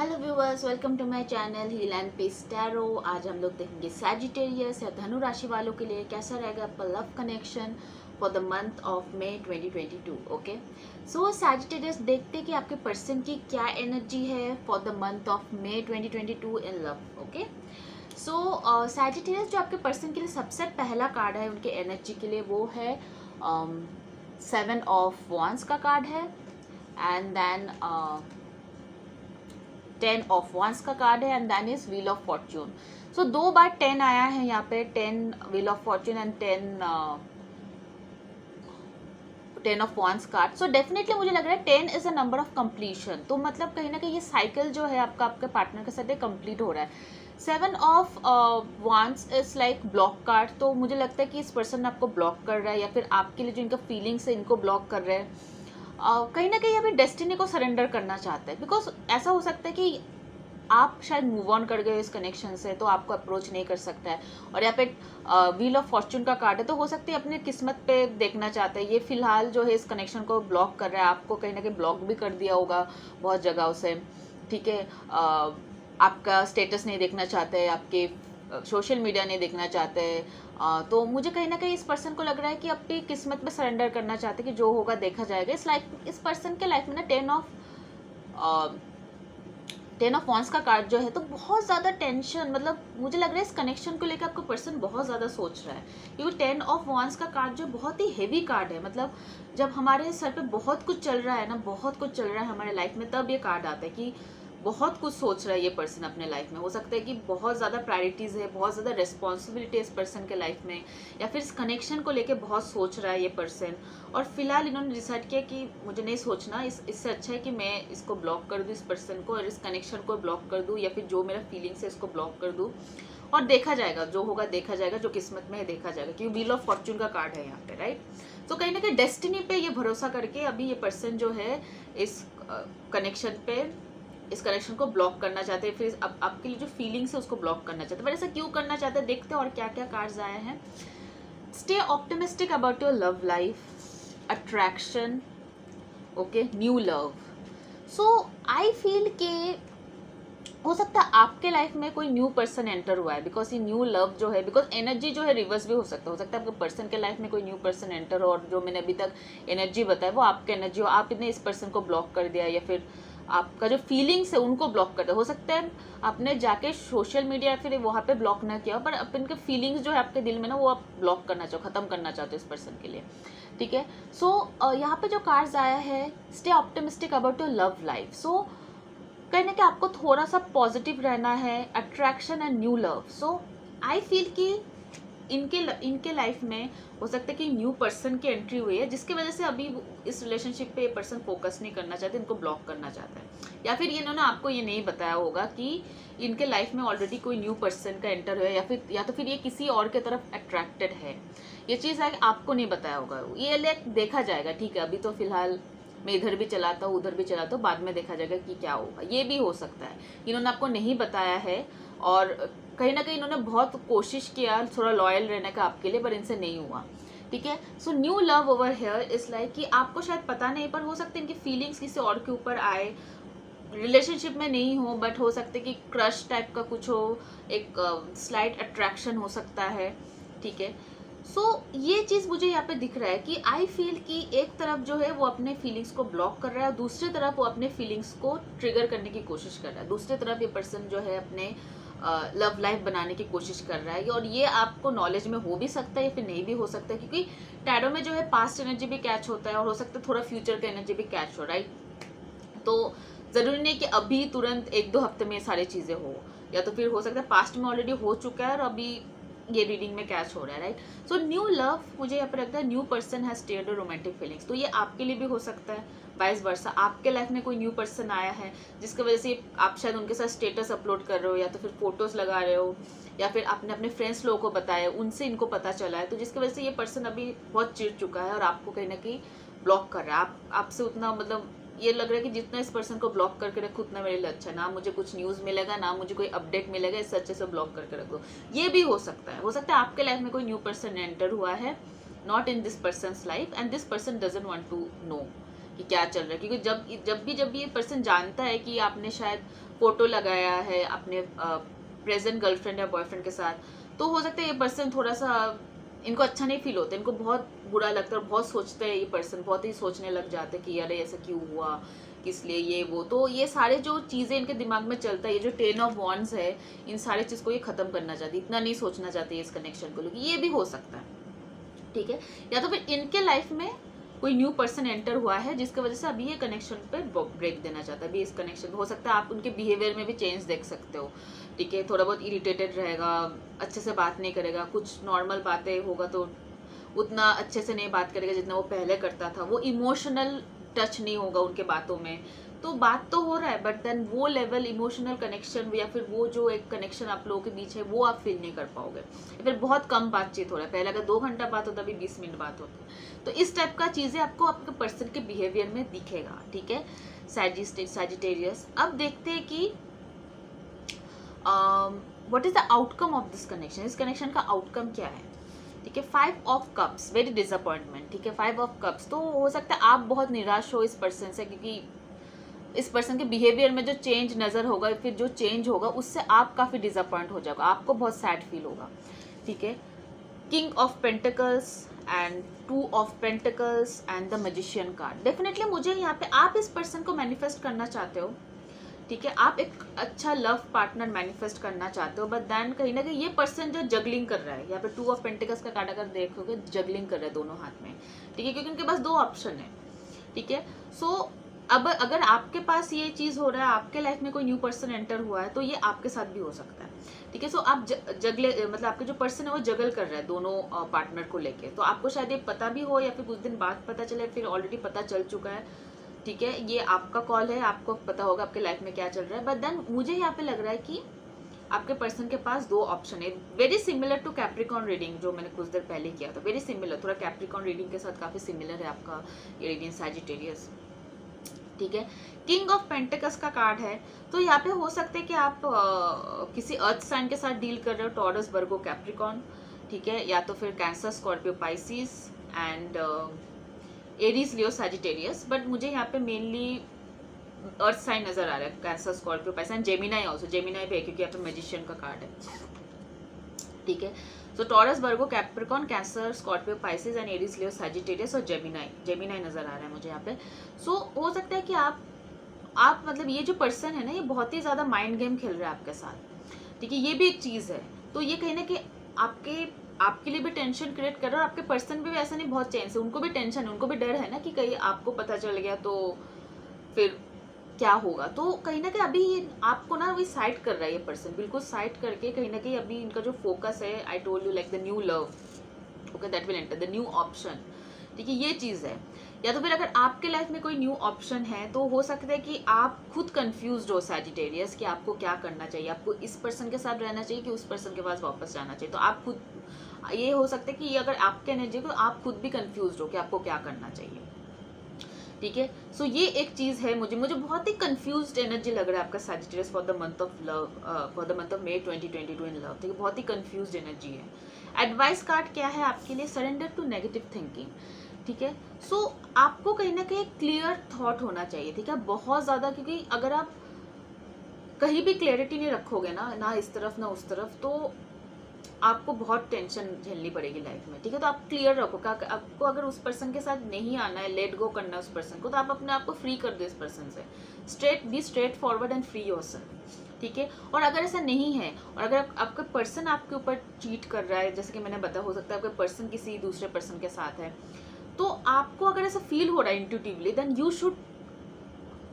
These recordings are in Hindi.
Hello viewers, welcome to my channel heal and peace tarot. आज हम लोग देखेंगे सैजिटेरियस या धनु राशि वालों के लिए कैसा रहेगा आपका love connection for the month of May 2022। Okay, so Sagittarius देखते हैं कि आपके पर्सन की क्या एनर्जी है for the month of May 2022 in love. Okay, so Sagittarius जो आपके पर्सन के लिए सबसे पहला कार्ड है उनके एनर्जी के लिए वो है 7 ऑफ Wands का कार्ड है एंड देन 10 ऑफ Wands का कार्ड है and then is wheel of fortune. So 2 बार 10 आया है यहाँ पे, 10 wheel of fortune and 10 of Wands card. So definitely मुझे लग रहा है 10 is a number of completion. तो मतलब कहीं ना कहीं ये साइकिल जो है आपका आपके पार्टनर के साथ कंप्लीट हो रहा है। 7 of Wands is like block card. तो मुझे लगता है कि इस पर्सन आपको ब्लॉक कर रहा है या फिर आपके लिए जो इनका फीलिंग्स है इनको ब्लॉक कर रहे हैं। कहीं ना कहीं अभी डेस्टिनी को सरेंडर करना चाहते हैं, बिकॉज ऐसा हो सकता है कि आप शायद मूव ऑन कर गए इस कनेक्शन से, तो आपको अप्रोच नहीं कर सकता है। और यहाँ पे व्हील ऑफ फॉर्च्यून का कार्ड है, तो हो सकता है अपने किस्मत पे देखना चाहते हैं। ये फिलहाल जो है इस कनेक्शन को ब्लॉक कर रहा है, आपको कहीं ना कहीं ब्लॉक भी कर दिया होगा बहुत जगहों से। ठीक है, आपका स्टेटस नहीं देखना चाहते, आपके सोशल मीडिया नहीं देखना चाहते। तो मुझे कहीं ना कहीं इस पर्सन को लग रहा है कि अपनी किस्मत में सरेंडर करना चाहते हैं कि जो होगा देखा जाएगा। इस पर्सन के लाइफ में ना 10 ऑफ Wands का कार्ड जो है, तो बहुत ज़्यादा टेंशन, मतलब मुझे लग रहा है इस कनेक्शन को लेकर आपको पर्सन बहुत ज़्यादा सोच रहा है, क्योंकि 10 ऑफ Wands का कार्ड जो बहुत ही हेवी कार्ड है। मतलब जब हमारे सर पे बहुत कुछ चल रहा है ना, बहुत कुछ चल रहा है हमारे लाइफ में, तब ये कार्ड आता है कि बहुत कुछ सोच रहा है ये पर्सन अपने लाइफ में। हो सकता है कि बहुत ज़्यादा प्रायोरिटीज़ है, बहुत ज़्यादा रिस्पॉन्सिबिलिटी है इस पर्सन के लाइफ में, या फिर इस कनेक्शन को लेके बहुत सोच रहा है ये पर्सन। और फिलहाल इन्होंने डिसाइड किया कि मुझे नहीं सोचना, इससे अच्छा है कि मैं इसको ब्लॉक कर दूँ, इस पर्सन को, और इस कनेक्शन को ब्लॉक कर दूँ, या फिर जो मेरा फीलिंग्स है इसको ब्लॉक कर दूँ, और देखा जाएगा, जो होगा देखा जाएगा, जो किस्मत में है देखा जाएगा, क्योंकि व्हील ऑफ फॉर्च्यून का कार्ड है यहाँ पे, राइट। तो कहीं ना कहीं डेस्टिनी पे ये भरोसा करके अभी ये पर्सन जो है इस कनेक्शन को ब्लॉक करना चाहते हैं, फिर अब आपके लिए जो फीलिंग्स है उसको ब्लॉक करना चाहते हैं। पर ऐसा क्यों करना चाहते हैं, देखते हैं और क्या क्या कार्ड्स आए हैं। Stay optimistic about your love life, attraction, okay, new love. So I feel के हो सकता है आपके लाइफ में कोई न्यू पर्सन एंटर हुआ है, बिकॉज ये न्यू लव जो है, बिकॉज एनर्जी जो है रिवर्स भी हो सकता है आपके पर्सन के लाइफ में कोई न्यू पर्सन एंटर हो, और जो मैंने अभी तक एनर्जी बताया वो आपकी एनर्जी हो, आपने इस पर्सन को ब्लॉक कर दिया, या फिर आपका जो फीलिंग्स है उनको ब्लॉक कर दिया। हो सकता है आपने जाके सोशल मीडिया फिर वहाँ पे ब्लॉक ना किया, पर अपन के फीलिंग्स जो है आपके दिल में ना, वो आप ब्लॉक करना चाहो, खत्म करना चाहते हो इस पर्सन के लिए। ठीक है, सो यहाँ पे जो कार्ड्स आया है, stay optimistic about your love life. So कहीं ना कहीं आपको थोड़ा सा पॉजिटिव रहना है, attraction and new love. So I feel कि इनके लाइफ में हो सकता है कि न्यू पर्सन की एंट्री हुई है, जिसकी वजह से अभी इस रिलेशनशिप पे ये पर्सन फोकस नहीं करना चाहते, इनको ब्लॉक करना चाहता है, या फिर इन्होंने आपको ये नहीं बताया होगा कि इनके लाइफ में ऑलरेडी कोई न्यू पर्सन का एंटर हुआ है, या तो फिर ये किसी और के तरफ अट्रैक्टेड है। ये चीज़ है आपको नहीं बताया होगा, ये लाइक देखा जाएगा। ठीक है, अभी तो फिलहाल मैं इधर भी चलाता हूँ उधर भी चलाता हूँ, बाद में देखा जाएगा कि क्या होगा। ये भी हो सकता है इन्होंने आपको नहीं बताया है, और कहीं ना कहीं इन्होंने बहुत कोशिश किया थोड़ा लॉयल रहने का आपके लिए, पर इनसे नहीं हुआ। ठीक है, so new love over here is like कि आपको शायद पता नहीं, पर हो सकता है इनकी फीलिंग्स किसी और के ऊपर आए, रिलेशनशिप में नहीं हो, बट हो सकता है कि क्रश टाइप का कुछ हो, एक स्लाइट अट्रैक्शन हो सकता है। ठीक है, सो ये चीज़ मुझे यहाँ पे दिख रहा है कि आई फील कि एक तरफ जो है वो अपने फीलिंग्स को ब्लॉक कर रहा है, और दूसरी तरफ वो अपने फीलिंग्स को ट्रिगर करने की कोशिश कर रहा है। दूसरी तरफ ये पर्सन जो है अपने लव लाइफ बनाने की कोशिश कर रहा है, और ये आपको नॉलेज में हो भी सकता है या फिर नहीं भी हो सकता है, क्योंकि टैरो में जो है पास्ट एनर्जी भी कैच होता है, और हो सकता है थोड़ा फ्यूचर का एनर्जी भी कैच हो, राइट। तो ज़रूरी नहीं कि अभी तुरंत 1-2 हफ्ते में ये सारी चीज़ें हो, या तो फिर हो सकता है पास्ट में ऑलरेडी हो चुका है और अभी ये रीडिंग में कैच हो रहा है, राइट। सो न्यू लव, मुझे यहाँ पर लगता है new person has stared romantic feelings. तो ये आपके लिए भी हो सकता है, वाइस वर्सा आपके लाइफ में कोई न्यू पर्सन आया है जिसकी वजह से आप शायद उनके साथ स्टेटस अपलोड कर रहे हो, या तो फिर फोटोज लगा रहे हो, या फिर आपने अपने फ्रेंड्स लोगों को बताया, उनसे इनको पता चला है, तो जिसकी वजह से ये पर्सन अभी बहुत चिढ़ चुका है और आपको कहीं ना कहीं ब्लॉक कर रहा है। आपसे उतना, मतलब ये लग रहा है कि जितना इस पर्सन को ब्लॉक करके रखो उतना मेरे लिए अच्छा, ना मुझे कुछ न्यूज़ मिलेगा, ना मुझे कोई अपडेट मिलेगा, इससे अच्छे से ब्लॉक करके रख दो। ये भी हो सकता है आपके लाइफ में कोई न्यू पर्सन एंटर हुआ है, not in this person's life, and this person doesn't want to know कि क्या चल रहा है, क्योंकि जब भी ये पर्सन जानता है कि आपने शायद फोटो लगाया है अपने प्रेजेंट गर्लफ्रेंड या बॉयफ्रेंड के साथ, तो हो सकता है ये पर्सन थोड़ा सा, इनको अच्छा नहीं फील होता, इनको बहुत बुरा लगता है और बहुत सोचते हैं, ये पर्सन बहुत ही सोचने लग जाते हैं कि अरे ऐसा क्यों हुआ, किस लिए ये वो। तो ये सारे जो चीज़ें इनके दिमाग में चलता है, ये जो 10 ऑफ वॉन्ड्स है, इन सारी चीज़ को ये ख़त्म करना चाहती, इतना नहीं सोचना चाहती इस कनेक्शन को लेकर। ये भी हो सकता है, ठीक है। या तो फिर इनके लाइफ में कोई न्यू पर्सन एंटर हुआ है जिसकी वजह से अभी ये कनेक्शन पे ब्रेक देना चाहता है। अभी इस कनेक्शन हो सकता है आप उनके बिहेवियर में भी चेंज देख सकते हो, ठीक है। थोड़ा बहुत इरिटेटेड रहेगा, अच्छे से बात नहीं करेगा, कुछ नॉर्मल बातें होगा तो उतना अच्छे से नहीं बात करेगा जितना वो पहले करता था, वो इमोशनल टच नहीं होगा उनके बातों में। तो बात तो हो रहा है बट देन वो लेवल इमोशनल कनेक्शन या फिर वो जो एक कनेक्शन आप लोगों के बीच है वो आप फील नहीं कर पाओगे। फिर बहुत कम बातचीत हो रहा है, पहले अगर 2 घंटा बात होता अभी 20 मिनट बात होती। तो इस टाइप का चीज़ें आपको आपके पर्सन के बिहेवियर में दिखेगा, ठीक है सैजिटेरियस। अब देखते हैं कि what is the outcome of this connection, इस कनेक्शन का आउटकम क्या है, ठीक है। 5 ऑफ कप्स, वेरी डिसअपॉइंटमेंट, ठीक है। 5 ऑफ कप्स, तो हो सकता है आप बहुत निराश हो इस पर्सन से, क्योंकि इस पर्सन के बिहेवियर में जो चेंज नज़र होगा, फिर जो चेंज होगा उससे आप काफ़ी डिसअपॉइंट हो जाओगे, आपको बहुत सैड फील होगा, ठीक है। King of pentacles and 2 of pentacles and the magician card. Definitely मुझे यहाँ पे आप इस पर्सन को मैनिफेस्ट करना चाहते हो, ठीक है। आप एक अच्छा लव पार्टनर मैनिफेस्ट करना चाहते हो, बट देन कहीं ना कहीं ये पर्सन जो जगलिंग कर रहा है, यहाँ पे 2 ऑफ पेंटिकल्स का कार्ड अगर देखोगे जगलिंग कर रहा है दोनों हाथ में, ठीक है, क्योंकि उनके पास 2 ऑप्शन है, ठीक है। सो अब अगर आपके पास ये चीज़ हो रहा है, आपके लाइफ में कोई न्यू पर्सन एंटर हुआ है, तो ये आपके साथ भी हो सकता है, ठीक है। सो आप जगले मतलब आपके जो पर्सन है वो जगल कर रहा है दोनों पार्टनर को लेके, तो आपको शायद ये पता भी हो या फिर कुछ दिन बाद पता चले, फिर ऑलरेडी पता चल चुका है, ठीक है। ये आपका कॉल है, आपको पता होगा आपके लाइफ में क्या चल रहा है, बट देन मुझे यहाँ पे लग रहा है कि आपके पर्सन के पास 2 ऑप्शन है, very similar to Capricorn reading जो मैंने कुछ देर पहले किया था, वेरी सिमिलर, थोड़ा कैप्रिकॉर्न रीडिंग के साथ काफ़ी सिमिलर है आपका ये रीडिंग सैजिटेरियस, ठीक है। किंग ऑफ पेंटिकल्स का कार्ड है, तो यहाँ पे हो सकता है कि आप किसी अर्थ साइन के साथ डील कर रहे हो, टॉरस, वर्गो, कैप्रिकॉर्न, ठीक है, या तो फिर cancer, Scorpio, Pisces and Aries, Leo, Sagittarius. But मुझे यहाँ पे मेनली अर्थ साइन नजर आ रहा है, cancer, Scorpio, Pisces and Gemini also, Gemini भी है क्योंकि यहाँ पे मैजिशियन का कार्ड है, ठीक है। So Taurus, Virgo, Capricorn, Cancer, Scorpio, Pisces and Aries, Leo, Sagittarius और जेमिनाई नजर आ रहा है मुझे यहाँ पे। सो हो सकता है कि आप मतलब ये जो पर्सन है ना, ये बहुत ही ज्यादा माइंड गेम खेल रहा है आपके साथ, ठीक है, ये भी एक चीज है। तो ये कहीं ना कहीं आपके लिए भी टेंशन क्रिएट कर रहा है, और आपके पर्सन भी ऐसा नहीं बहुत चेंज है, उनको भी टेंशन है, उनको भी डर है ना कि कहीं आपको पता चल गया तो फिर क्या होगा। तो कहीं ना कहीं अभी आपको ना वही साइड कर रहा है ये पर्सन, बिल्कुल साइड करके कहीं ना कहीं अभी इनका जो फोकस है, I told you like the new love, okay, that will enter the new option, ठीक है, ये चीज़ है। या तो फिर अगर आपके लाइफ में कोई न्यू ऑप्शन है तो हो सकता है कि आप खुद कंफ्यूज्ड हो सैजिटेरियस कि आपको क्या करना चाहिए, आपको इस पर्सन के साथ रहना चाहिए कि उस पर्सन के पास वापस जाना चाहिए। तो आप खुद, ये हो सकता है कि अगर आपके एनर्जी को आप खुद भी कंफ्यूज्ड हो कि आपको क्या करना चाहिए, ठीक है। सो ये एक चीज़ है, मुझे बहुत ही कंफ्यूज्ड एनर्जी लग रहा है आपका Sagittarius for the month of love, for the month of May 2022 in love, ठीक है, बहुत ही कंफ्यूज्ड एनर्जी है। एडवाइस कार्ड क्या है आपके लिए, सरेंडर टू नेगेटिव थिंकिंग, ठीक है। सो आपको कहीं ना कहीं क्लियर थॉट होना चाहिए, ठीक है, बहुत ज़्यादा, क्योंकि अगर आप कहीं भी क्लैरिटी नहीं रखोगे ना इस तरफ ना उस तरफ, तो आपको बहुत टेंशन झेलनी पड़ेगी लाइफ में, ठीक है। तो आप क्लियर रखो, आपको अगर उस पर्सन के साथ नहीं आना है, लेट गो करना है उस पर्सन को, तो आप अपने आप को फ्री कर दो इस पर्सन से, be straight forward and free yourself, ठीक है। और अगर ऐसा नहीं है, और अगर आपका पर्सन आपके ऊपर चीट कर रहा है, जैसे कि मैंने बताया, हो सकता है आपका पर्सन किसी दूसरे पर्सन के साथ है, तो आपको अगर ऐसा फील हो रहा है intuitively, then you should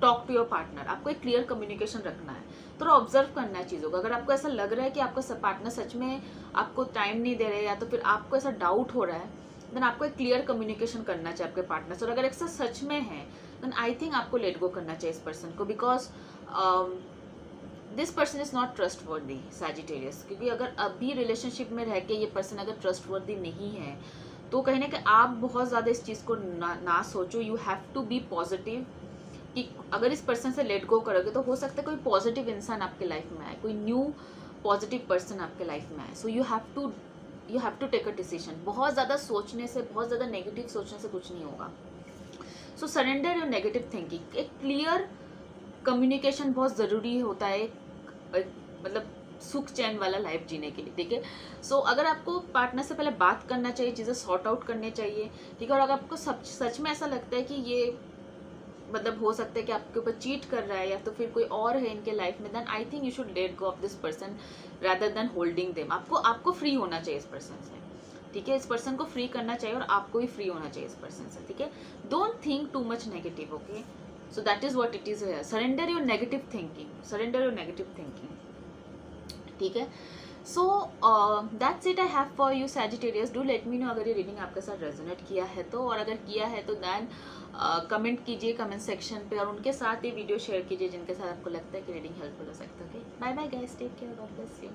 talk to your partner, आपको एक क्लियर कम्युनिकेशन रखना है, थोड़ा ऑब्जर्व करना है चीज़ों को। अगर आपको ऐसा लग रहा है कि आपका पार्टनर सच में आपको टाइम नहीं दे रहे, या तो फिर आपको ऐसा डाउट हो रहा है, देन आपको एक क्लियर कम्युनिकेशन करना चाहिए आपके पार्टनर से। और अगर ऐसा सच में है, देन आई थिंक आपको लेट गो करना चाहिए इस पर्सन को, because this person is not trust वर्दी सैजिटेरियस, क्योंकि अगर अभी रिलेशनशिप में रह के ये पर्सन अगर ट्रस्ट वर्दी नहीं है, तो कहीं ना कहीं आप बहुत ज़्यादा इस चीज़ को ना सोचो, you have to be positive कि अगर इस पर्सन से लेट गो करोगे तो हो सकता है कोई पॉजिटिव इंसान आपके लाइफ में आए, कोई न्यू पॉजिटिव पर्सन आपके लाइफ में आए। So you have to take a decision. बहुत ज़्यादा सोचने से, बहुत ज़्यादा नेगेटिव सोचने से कुछ नहीं होगा, सो सरेंडर योर नेगेटिव थिंकिंग। एक क्लियर कम्युनिकेशन बहुत ज़रूरी होता है मतलब सुख चैन वाला लाइफ जीने के लिए, ठीक है। सो अगर आपको पार्टनर से पहले बात करना चाहिए, चीज़ें सॉर्ट आउट करने चाहिए, ठीक है। और अगर आपको सच में ऐसा लगता है कि ये मतलब हो सकता है कि आपके ऊपर चीट कर रहा है या तो फिर कोई और है इनके लाइफ में, then I think you should let go of this person rather than holding them. आपको फ्री होना चाहिए इस पर्सन से, ठीक है। इस पर्सन को फ्री करना चाहिए और आपको भी फ्री होना चाहिए इस पर्सन से, ठीक है। Don't think too much negative, okay. So that is what it is here. Surrender your negative thinking, surrender your negative thinking, ठीक है। So that's it I have for you Sagittarius. Do let me know अगर ये रीडिंग आपके साथ रेजोनेट किया है तो, और अगर किया है तो दैन कमेंट कीजिए कमेंट सेक्शन पे, और उनके साथ ये वीडियो शेयर कीजिए जिनके साथ आपको लगता है कि रीडिंग हेल्पफुल हो सकता है। Okay, bye bye guys, take care, God bless you.